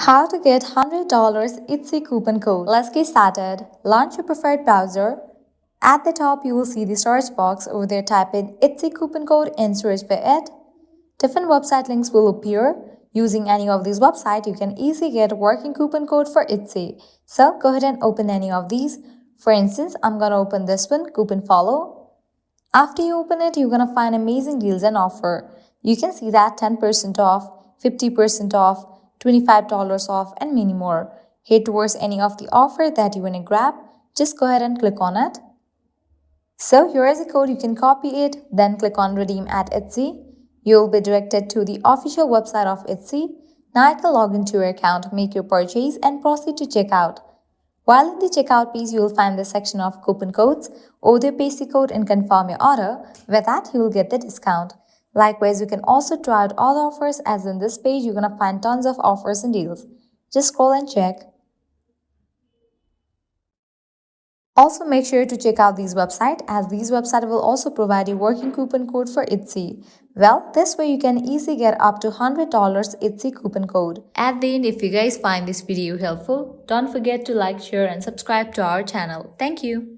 How to get $100 Etsy coupon code. Let's get started. Launch your preferred browser. At the top, you will see the search box. Over there, type in Etsy coupon code and search for it. Different website links will appear. Using any of these websites, you can easily get a working coupon code for Etsy. So go ahead and open any of these. For instance, I'm going to open this one, Coupon Follow. After you open it, you're going to find amazing deals and offer. You can see that 10% off, 50% off, $25 off, and many more. Head towards any of the offer that you want to grab. Just go ahead and click on it. So here is a code, you can copy it, then click on Redeem at Etsy. You'll be directed to the official website of Etsy. Now you can log into your account, make your purchase, and proceed to checkout. While in the checkout page, you will find the section of coupon codes. Over there, paste the code and confirm your order. With that, you will get the discount. Likewise, you can also try out all offers, as in this page, you're going to find tons of offers and deals. Just scroll and check. Also, make sure to check out these websites, as these websites will also provide you working coupon code for Etsy. Well, this way you can easily get up to $100 Etsy coupon code. At the end, if you guys find this video helpful, don't forget to like, share and subscribe to our channel. Thank you.